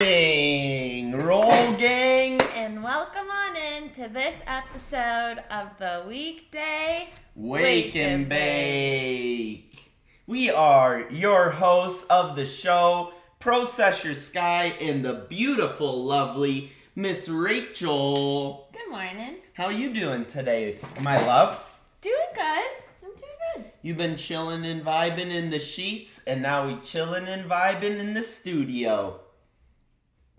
Roll gang, and welcome on in to this episode of the Weekday Wake and Bake. We are your hosts of the show, Processor Sky and the beautiful, lovely Miss Rachel. Good morning. How you doing today, my love? Doing good. I'm doing good. You've been chilling and vibing in the sheets, and now we chilling and vibing in the studio.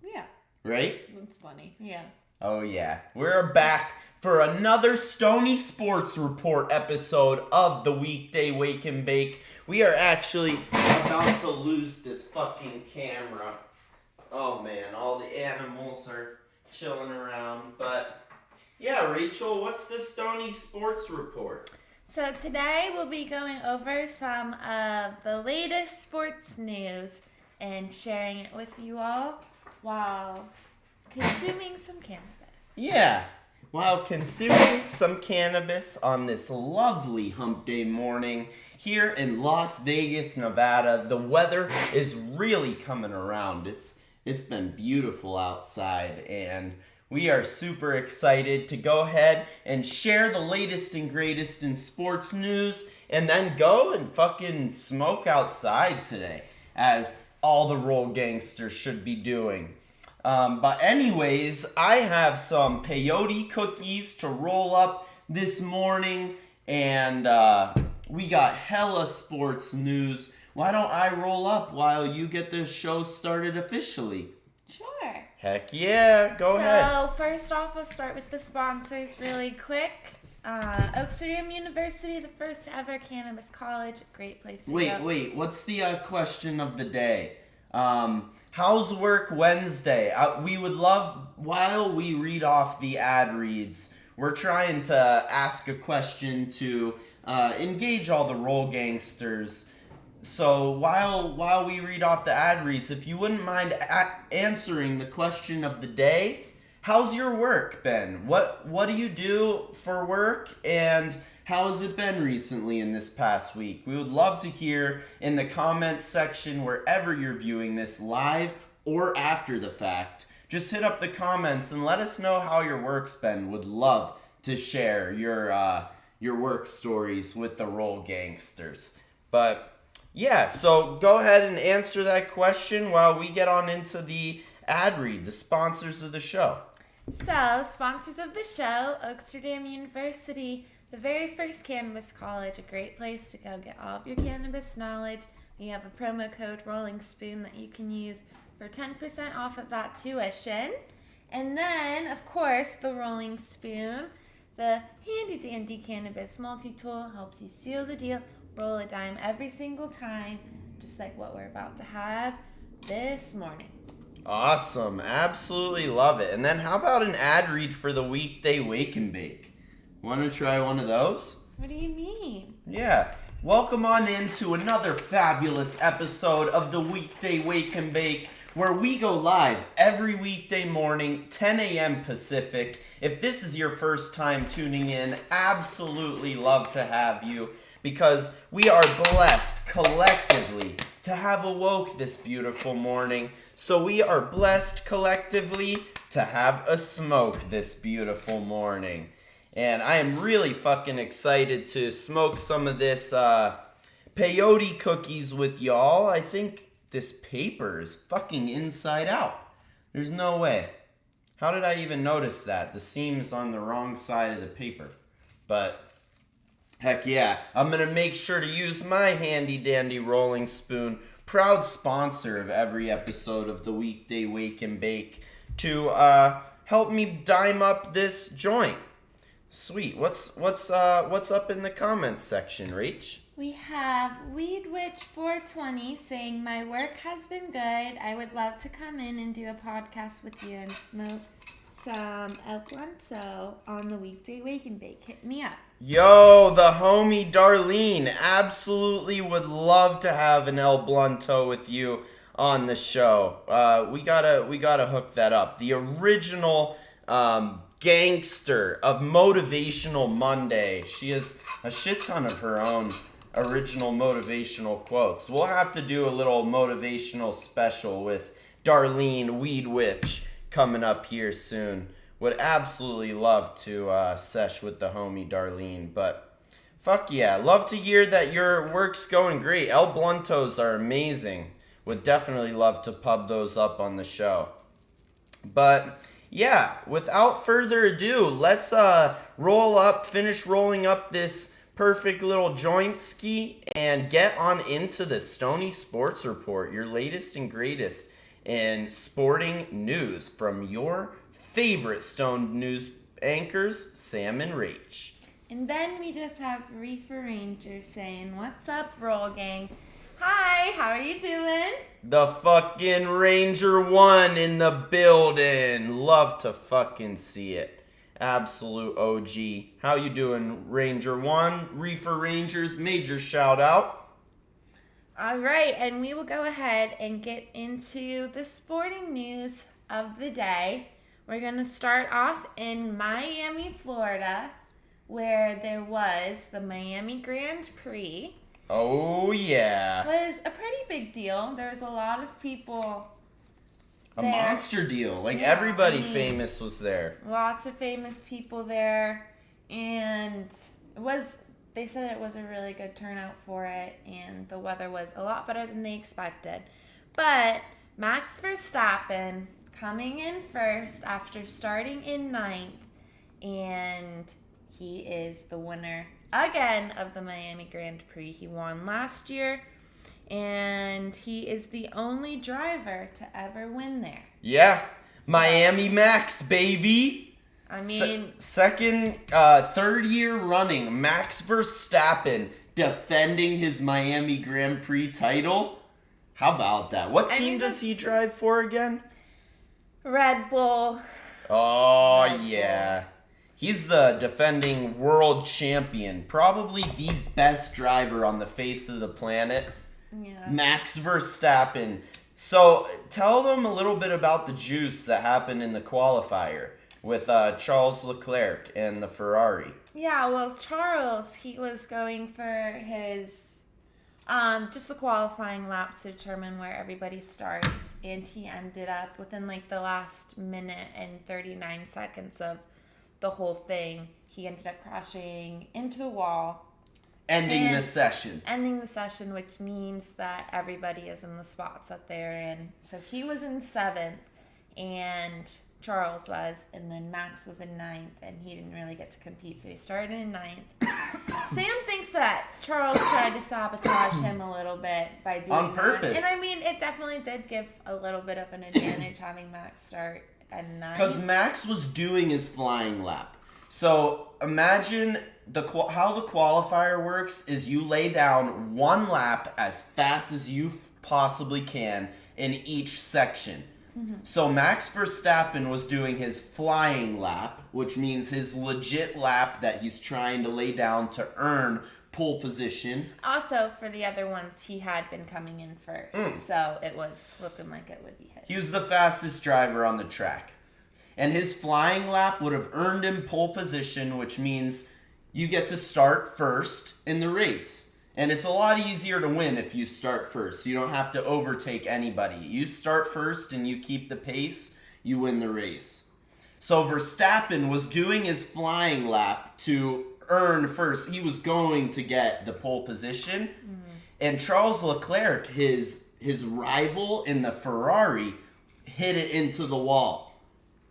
Yeah. Right? That's funny. Yeah. Oh yeah. We're back for another Stony Sports Report episode of the Weekday Wake and Bake. We are actually about to lose this fucking camera. Oh man, all the animals are chilling around. But yeah, Rachel, what's the Stony Sports Report? So today we'll be going over some of the latest sports news and sharing it with you all while consuming some cannabis. Yeah, while consuming some cannabis on this lovely hump day morning here in Las Vegas, Nevada. The weather is really coming around. It's been beautiful outside, and we are super excited to go ahead and share the latest and greatest in sports news and then go and fucking smoke outside today, as all the roll gangsters should be doing. But anyways, I have some peyote cookies to roll up this morning, and we got hella sports news. Why don't I roll up while you get the show started officially? Sure. Heck yeah, go ahead. So first off, we'll start with the sponsors really quick. WWnB University, the first ever cannabis college, great place to go. Wait, what's the question of the day? How's work Wednesday? We would love, while we read off the ad reads, we're trying to ask a question to engage all the roll gangsters. So while we read off the ad reads, if you wouldn't mind answering the question of the day, how's your work been? What do you do for work, and how has it been recently in this past week? We would love to hear in the comments section wherever you're viewing this, live or after the fact. Just hit up the comments and let us know how your work's been. Would love to share your work stories with the roll gangsters. But yeah, so go ahead and answer that question while we get on into the ad read, the sponsors of the show. So, sponsors of the show, WWnB University, the very first cannabis college, a great place to go get all of your cannabis knowledge. We have a promo code Rolling Spoon that you can use for 10% off of that tuition. And then, of course, the Rolling Spoon, the handy dandy cannabis multi-tool, helps you seal the deal, roll a dime every single time, just like what we're about to have this morning. Awesome. Absolutely love it. And then how about an ad read for the Weekday Wake and Bake? Want to try one of those? What do you mean? Yeah. Welcome on into another fabulous episode of the Weekday Wake and Bake, where we go live every weekday morning, 10 a.m. Pacific. If this is your first time tuning in, absolutely love to have you, because we are blessed collectively to have awoke this beautiful morning. So we are blessed collectively to have a smoke this beautiful morning. And I am really fucking excited to smoke some of this peyote cookies with y'all. I think this paper is fucking inside out. There's no way. How did I even notice that? The seam's on the wrong side of the paper. But heck yeah, I'm going to make sure to use my handy dandy rolling spoon, proud sponsor of every episode of the Weekday Wake and Bake, to help me dime up this joint. Sweet. What's up in the comments section, Rach? We have Weed Witch 420 saying, my work has been good. I would love to come in and do a podcast with you and smoke some El Blunto on the Weekday Wake and Bake. Hit me up. Yo, the homie Darlene absolutely would love to have an El Blunto with you on the show. We gotta hook that up. The original gangster of Motivational Monday. She has a shit ton of her own original motivational quotes. We'll have to do a little motivational special with Darlene Weed Witch coming up here soon. Would absolutely love to sesh with the homie Darlene, but fuck yeah. Love to hear that your work's going great. El Bluntos are amazing. Would definitely love to pub those up on the show. But yeah, without further ado, let's finish rolling up this perfect little joint ski and get on into the Stony Sports Report, your latest and greatest in sporting news from your favorite Stone news anchors, Sam and Rach. And then we just have Reefer Ranger saying, "What's up, Roll Gang? Hi, how are you doing?" The fucking Ranger 1 in the building. Love to fucking see it. Absolute OG. How you doing, Ranger 1? Reefer Rangers, major shout out. All right, and we will go ahead and get into the sporting news of the day. We're going to start off in Miami, Florida, where there was the Miami Grand Prix. Oh, yeah. It was a pretty big deal. There was a lot of people A there. monster deal. Like, Yeah, everybody famous was there. Lots of famous people there, and they said it was a really good turnout for it, and the weather was a lot better than they expected. But Max Verstappen coming in first after starting in ninth, and he is the winner again of the Miami Grand Prix. He won last year, and he is the only driver to ever win there. Yeah. Miami Max, baby. I mean, third year running, Max Verstappen defending his Miami Grand Prix title. How about that? What team does he drive for again? Red Bull. Oh, Red yeah. He's the defending world champion. Probably the best driver on the face of the planet. Yeah. Max Verstappen. So, tell them a little bit about the juice that happened in the qualifier with Charles Leclerc and the Ferrari. Yeah, well, Charles, he was going for his, just the qualifying laps to determine where everybody starts, and he ended up within like the last minute and 39 seconds of the whole thing, he ended up crashing into the wall. Ending the session, Which means that everybody is in the spots that they're in. So he was in 7th, and Charles was, and then Max was in 9th, and he didn't really get to compete, so he started in 9th. Sam thinks that Charles tried to sabotage him a little bit by doing on purpose. that. And I mean, it definitely did give a little bit of an advantage having Max start at 9th. Because Max was doing his flying lap. So imagine how the qualifier works is you lay down one lap as fast as you possibly can in each section. Mm-hmm. So Max Verstappen was doing his flying lap, which means his legit lap that he's trying to lay down to earn pole position. Also, for the other ones, he had been coming in first, so it was looking like it would be his. He was the fastest driver on the track. And his flying lap would have earned him pole position, which means you get to start first in the race. And it's a lot easier to win if you start first. You don't have to overtake anybody. You start first and you keep the pace, you win the race. So Verstappen was doing his flying lap to earn first. He was going to get the pole position. Mm-hmm. And Charles Leclerc, his rival in the Ferrari, hit it into the wall.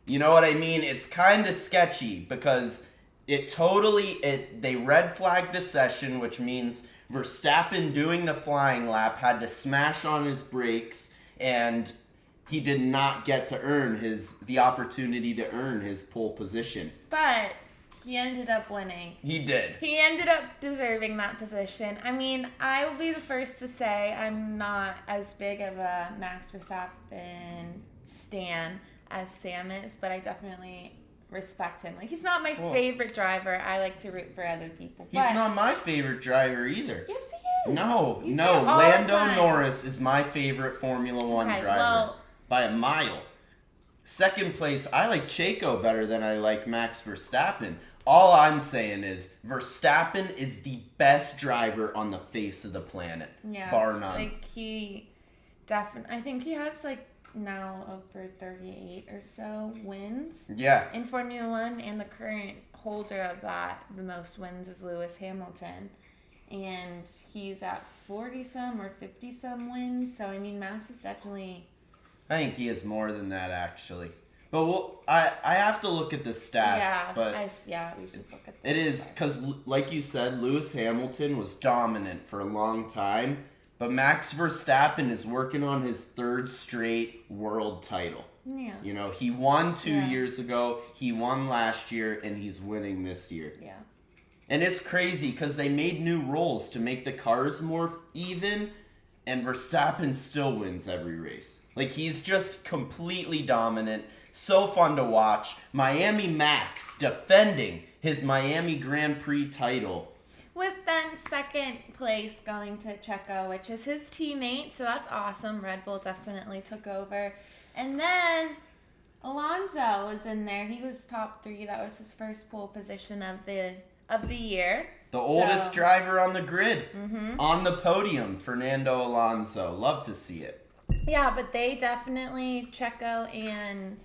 You know what I mean? It's kind of sketchy because they red flagged the session, which means Verstappen doing the flying lap had to smash on his brakes, and he did not get to earn the opportunity to earn his pole position. But he ended up winning. He did. He ended up deserving that position. I mean, I will be the first to say I'm not as big of a Max Verstappen stan as Sam is, but I definitely respect him. Like, he's not my favorite driver. I like to root for other people. He's not my favorite driver either. Yes, he is. No. Lando Norris is my favorite Formula One driver by a mile. Second place, I like Checo better than I like Max Verstappen. All I'm saying is Verstappen is the best driver on the face of the planet. Yeah. Bar none. Like, he definitely, I think he has like now over 38 or so wins Yeah. in Formula One, and the current holder of that, the most wins, is Lewis Hamilton. And he's at 40-some or 50-some wins. So, I mean, Max is definitely... I think he is more than that, actually. But I have to look at the stats. Yeah, but we should look at it is, because, like you said, Lewis Hamilton was dominant for a long time. But Max Verstappen is working on his third straight world title. Yeah. You know, he won 2 years ago, he won last year, and he's winning this year. Yeah. And it's crazy because they made new rules to make the cars more even, and Verstappen still wins every race. Like, he's just completely dominant. So fun to watch. Miami Max defending his Miami Grand Prix title. With then second place going to Checo, which is his teammate, so that's awesome. Red Bull definitely took over. And then Alonso was in there. He was top 3. That was his first pole position of the year. The oldest driver on the grid. On the podium, Fernando Alonso. Love to see it. Yeah, but they definitely, Checo and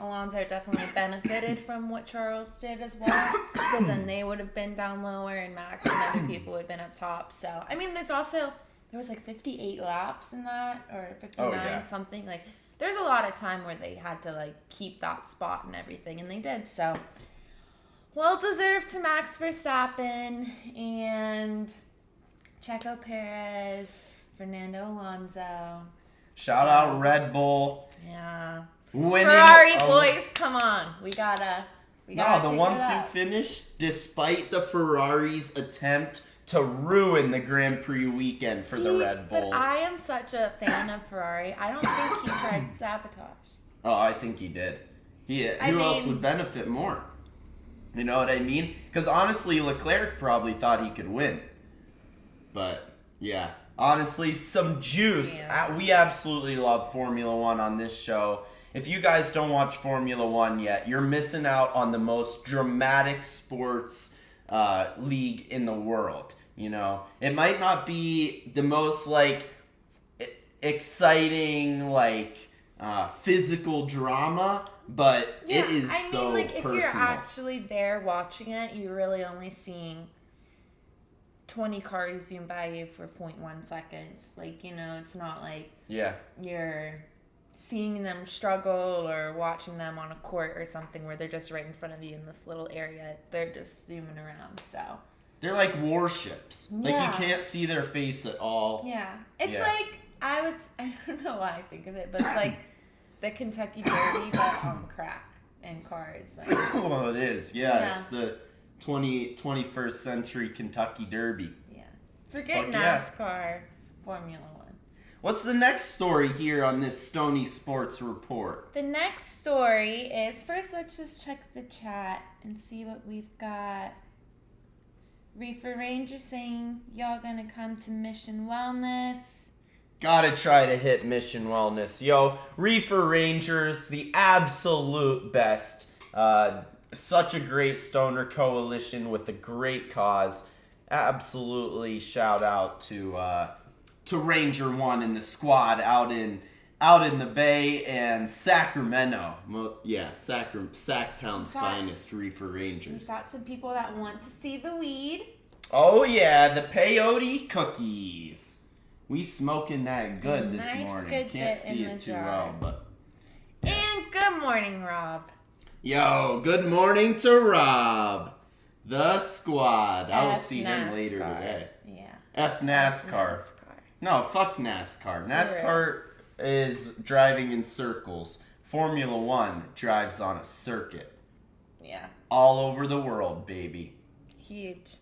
Alonso definitely benefited from what Charles did as well, because then they would have been down lower and Max and other people would have been up top. So, I mean, there was like 58 laps in that, or 59, something. Like, there's a lot of time where they had to, like, keep that spot and everything, and they did. So, well-deserved to Max Verstappen and Checo Perez, Fernando Alonso. Shout out Red Bull. Yeah. Winning. Ferrari boys, come on. We gotta the 1-2 finish, despite the Ferrari's attempt to ruin the Grand Prix weekend for the Red Bulls. But I am such a fan of Ferrari. I don't think he tried to sabotage. Oh, I think he did. Who else would benefit more? You know what I mean? Because honestly, Leclerc probably thought he could win. But, yeah. Honestly, some juice. Yeah. We absolutely love Formula One on this show. If you guys don't watch Formula One yet, you're missing out on the most dramatic sports league in the world. You know, it might not be the most like exciting physical drama, but it is so personal. If you're actually there watching it, you're really only seeing 20 cars zoom by you for 0.1 seconds. Like, you know, it's not like you're seeing them struggle or watching them on a court or something where they're just right in front of you in this little area. They're just zooming around, so. They're like warships. Yeah. Like, you can't see their face at all. Yeah. It's like, I don't know why I think of it, but it's like the Kentucky Derby, but on crack and cars. Like, well, it is. Yeah, it's the 21st century Kentucky Derby. Yeah. Forget NASCAR, Formula One. What's the next story here on this Stony Sports Report? The next story is, first let's just check the chat and see what we've got. Reefer Ranger saying, y'all gonna come to Mission Wellness. Gotta try to hit Mission Wellness. Yo, Reefer Rangers, the absolute best. Such a great stoner coalition with a great cause. Absolutely shout out to Ranger One and the squad out in the Bay and Sacramento. Yeah, Sacktown's finest Reefer Rangers. We've got some people that want to see the weed. Oh yeah, the peyote cookies. We smoking that good this morning. Good Can't see it too well, but. Yeah. And good morning, Rob. Yo, good morning to Rob. The squad. I will see him later today. Yeah. NASCAR. No, fuck NASCAR. NASCAR is driving in circles. Formula One drives on a circuit. Yeah. All over the world, baby. Huge.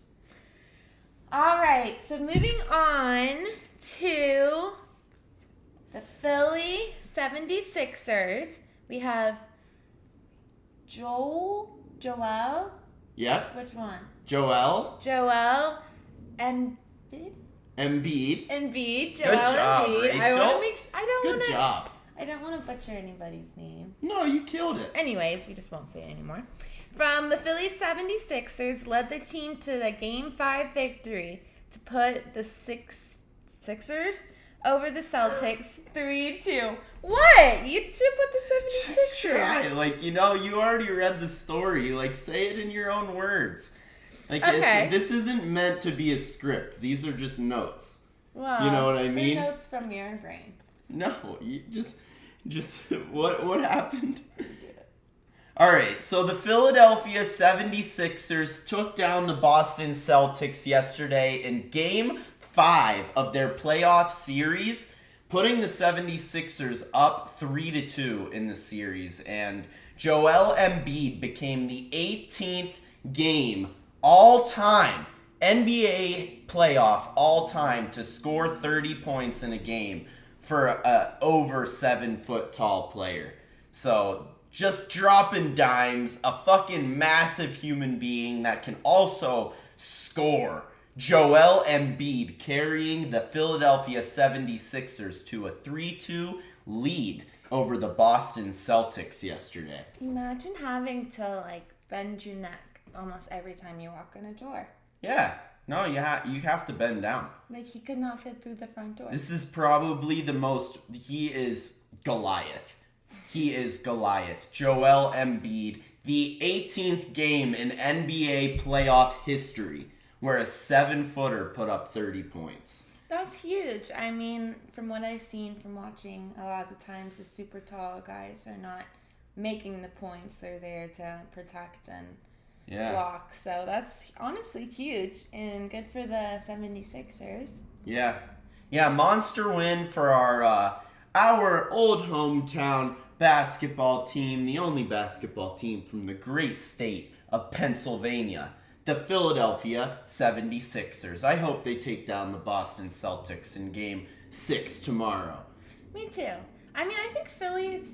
All right, so moving on to the Philly 76ers. We have Joel? Yep. Which one? Joel and Embiid. Good job, Rachel. Good job. I don't want to butcher anybody's name. No, you killed it. Anyways, we just won't say it anymore. From the Philly 76ers, led the team to the Game 5 victory to put the Sixers over the Celtics 3-2. What? You should put the 76ers. Just try. Like, you already read the story. Like, say it in your own words. Like, Okay. this isn't meant to be a script. These are just notes. Well, You know what I mean? Notes from your brain. No, you just what happened? All right, so the Philadelphia 76ers took down the Boston Celtics yesterday in Game 5 of their playoff series, putting the 76ers up 3-2 in the series. And Joel Embiid became the 18th game all-time, NBA playoff all-time, to score 30 points in a game for a over 7-foot-tall player. So just dropping dimes, a fucking massive human being that can also score. Joel Embiid carrying the Philadelphia 76ers to a 3-2 lead over the Boston Celtics yesterday. Imagine having to, like, bend your neck almost every time you walk in a door. Yeah. No, you have to bend down. Like, he could not fit through the front door. This is probably he is Goliath. He is Goliath. Joel Embiid, the 18th game in NBA playoff history where a 7-footer put up 30 points. That's huge. I mean, from what I've seen from watching, a lot of the times the super tall guys are not making the points. They're there to protect and block. So that's honestly huge and good for the 76ers. Yeah. Yeah, monster win for our old hometown basketball team, the only basketball team from the great state of Pennsylvania, the Philadelphia 76ers. I hope they take down the Boston Celtics in Game 6 tomorrow. Me too. I mean, I think Philly's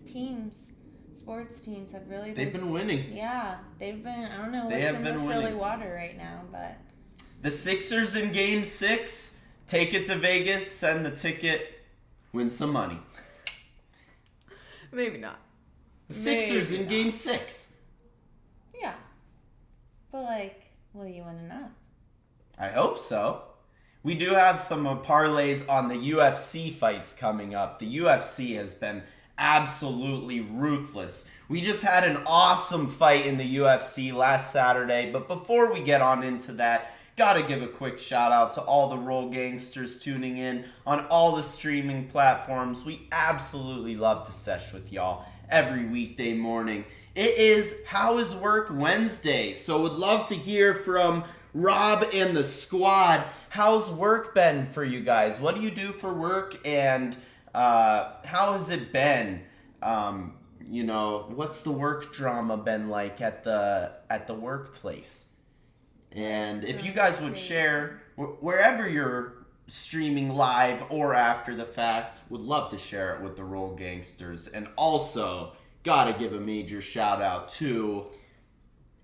teams, sports teams have really They've been winning. Yeah, they've been. I don't know They what's have in the been Philly winning. water right now, but The Sixers in Game 6, take it to Vegas, send the ticket, win some money. maybe not. The Sixers in Game 6. Yeah, but like, will you win enough? I hope so. We do have some parlays on the UFC fights coming up. The UFC has been absolutely ruthless. We just had an awesome fight in the UFC last Saturday, but before we get on into that, gotta give a quick shout out to all the Roll Gangsters tuning in on all the streaming platforms. We absolutely love to sesh with y'all every weekday morning. It is How Is Work Wednesday, so would love to hear from Rob and the squad. How's work been for you guys? What do you do for work, and how has it been? What's the work drama been like at the workplace? And if you guys would share wherever you're streaming live or after the fact, would love to share it with the Roll Gangsters. And also, gotta give a major shout out to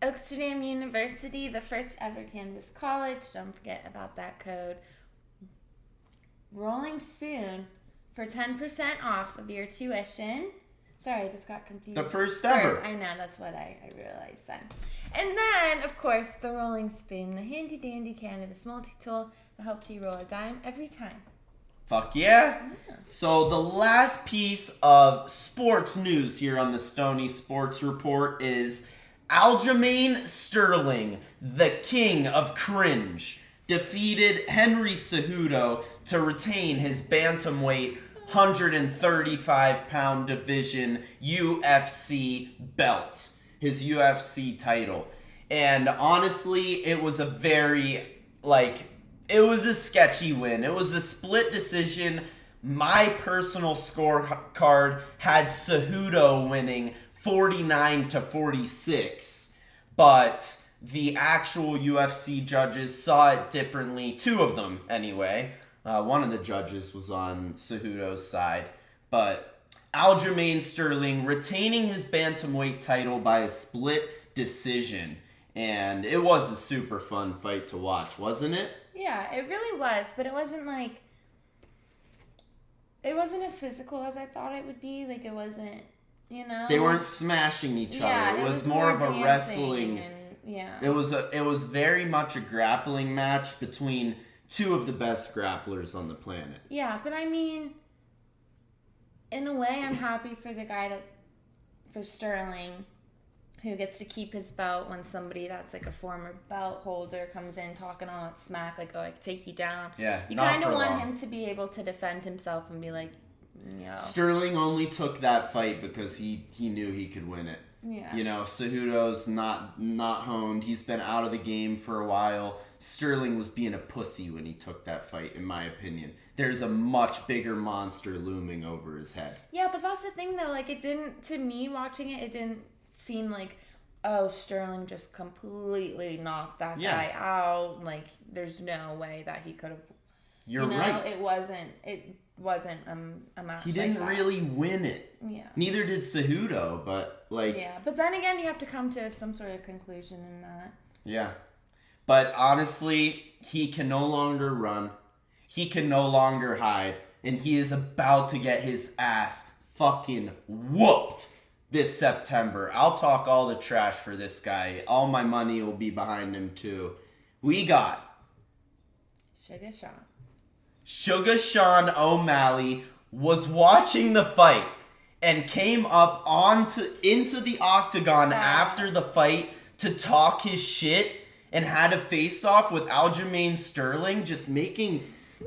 Oaksterdam University, the first ever cannabis college. Don't forget about that code. Rolling Spoon for 10% off of your tuition. Sorry, I just got confused. the first ever. I know, that's what I realized then. And then, of course, the Rolling Spoon, the handy dandy cannabis multi-tool that helps you roll a dime every time. Fuck yeah. So the last piece of sports news here on the Stony Sports Report is Aljamain Sterling, the king of cringe, defeated Henry Cejudo to retain his bantamweight 135-pound division UFC belt, his UFC title. And honestly, it was a sketchy win. It was a split decision. My personal scorecard had Cejudo winning 49-46, but the actual UFC judges saw it differently. Two of them, anyway. One of the judges was on Cejudo's side, but Aljamain Sterling retaining his bantamweight title by a split decision, and it was a super fun fight to watch, wasn't it? Yeah, it really was, but it wasn't as physical as I thought it would be. Like, it wasn't, They weren't smashing each other. It was more of a wrestling. And, yeah. It was very much a grappling match between two of the best grapplers on the planet. Yeah, but I mean, in a way, I'm happy for the guy for Sterling, who gets to keep his belt when somebody that's like a former belt holder comes in talking all that smack, like, oh, I can take you down. Yeah, you not kind of for want long. him to be able to defend himself and be like, yo. Sterling only took that fight because he knew he could win it. Yeah. You know, Cejudo's not honed. He's been out of the game for a while. Sterling was being a pussy when he took that fight, in my opinion. There's a much bigger monster looming over his head. Yeah, but that's the thing, though. Like, it didn't, to me, watching it, it didn't seem like, oh, Sterling just completely knocked that guy out. Like, there's no way that he could have. You're right. It wasn't a match. He didn't really win it. Yeah. Neither did Cejudo, but like. Yeah, but then again, you have to come to some sort of conclusion in that. Yeah. But honestly, he can no longer run. He can no longer hide. And he is about to get his ass fucking whooped this September. I'll talk all the trash for this guy. All my money will be behind him too. We got Sugar Sean O'Malley was watching the fight and came up into the octagon after the fight to talk his shit and had a face-off with Aljamain Sterling, just making...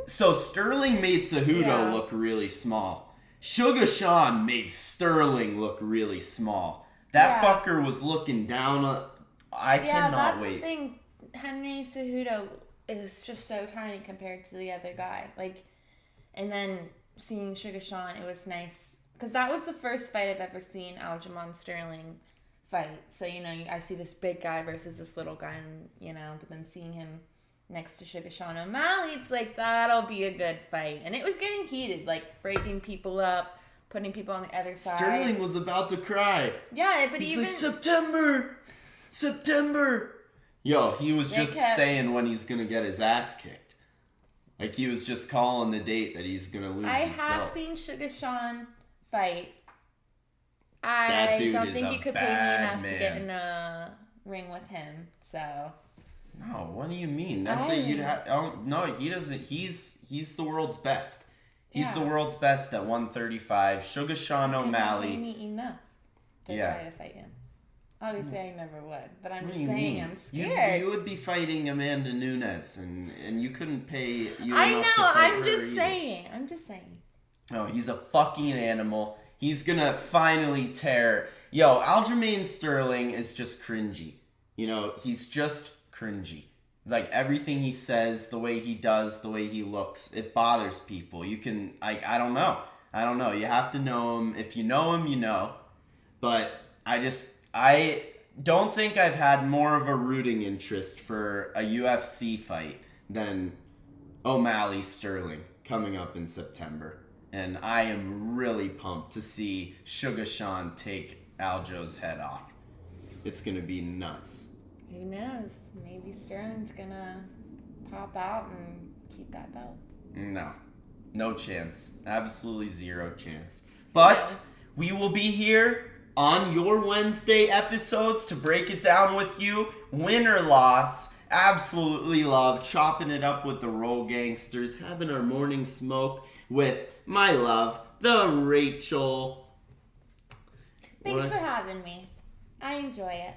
So Sterling made Cejudo look really small. Sugar Sean made Sterling look really small. That fucker was looking down on... I cannot wait. Yeah, that's the thing. Henry Cejudo is just so tiny compared to the other guy. Like, and then seeing Sugar Sean, it was nice. Because that was the first fight I've ever seen Aljamain Sterling fight. So, you know, I see this big guy versus this little guy, and, you know, but then seeing him next to Sugar Sean O'Malley, it's like, that'll be a good fight. And it was getting heated, like breaking people up, putting people on the other side. Sterling was about to cry. Yeah, but He's even... like, September. Yo, he was just saying when he's going to get his ass kicked. Like, he was just calling the date that he's going to lose his belt. I have seen Sugar Sean fight. I don't think you could pay me enough to get in a ring with him. So. No, what do you mean? That's it. You'd have. Oh, no, he doesn't. He's the world's best. He's the world's best at 135. Sugar Sean O'Malley. You can't pay me enough to try to fight him. Obviously, I never would, but I'm just saying I'm scared. You would be fighting Amanda Nunes, and you couldn't pay you I enough know. to fight I'm her just either. saying. I'm just saying. No, he's a fucking animal. He's gonna finally tear. Yo, Aljamain Sterling is just cringy. You know, he's just cringy. Like, everything he says, the way he does, the way he looks, it bothers people. You can, like, I don't know. You have to know him. If you know him, you know. But I don't think I've had more of a rooting interest for a UFC fight than O'Malley Sterling coming up in September. And I am really pumped to see Sugar Sean take Aljo's head off. It's going to be nuts. Who knows? Maybe Sterling's going to pop out and keep that belt. No chance. Absolutely zero chance. But we will be here on your Wednesday episodes to break it down with you. Win or loss. Absolutely love chopping it up with the Roll Gangsters, having our morning smoke with my love, the Rachel. Thanks for having me. I enjoy it.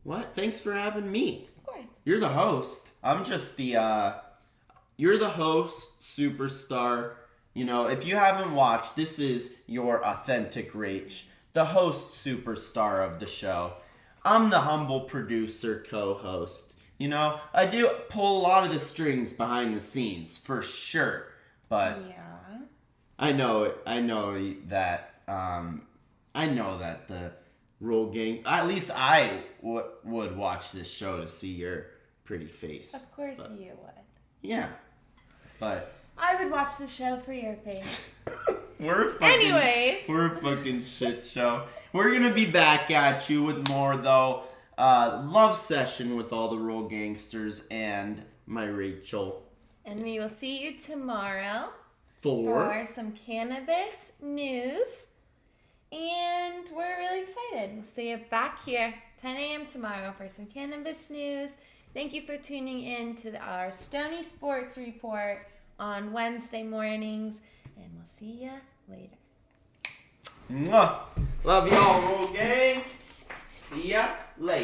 What? Thanks for having me. Of course. You're the host. I'm just you're the host, superstar. You know, if you haven't watched, this is your authentic Rach, the host superstar of the show. I'm the humble producer, co-host. You know, I do pull a lot of the strings behind the scenes, for sure. But I know that the Roll Gang, at least I would watch this show to see your pretty face. Of course you would. Yeah. But I would watch the show for your face. We're a fucking shit show. We're gonna be back at you with more though. Love session with all the Roll Gangsters and my Rachel. And we will see you tomorrow for some cannabis news. And we're really excited. We'll see you back here 10 a.m. tomorrow for some cannabis news Thank you for tuning in to our Stony Sports Report on Wednesday mornings, and we'll see ya later. Mwah. Love y'all, Roll Gang. See ya later.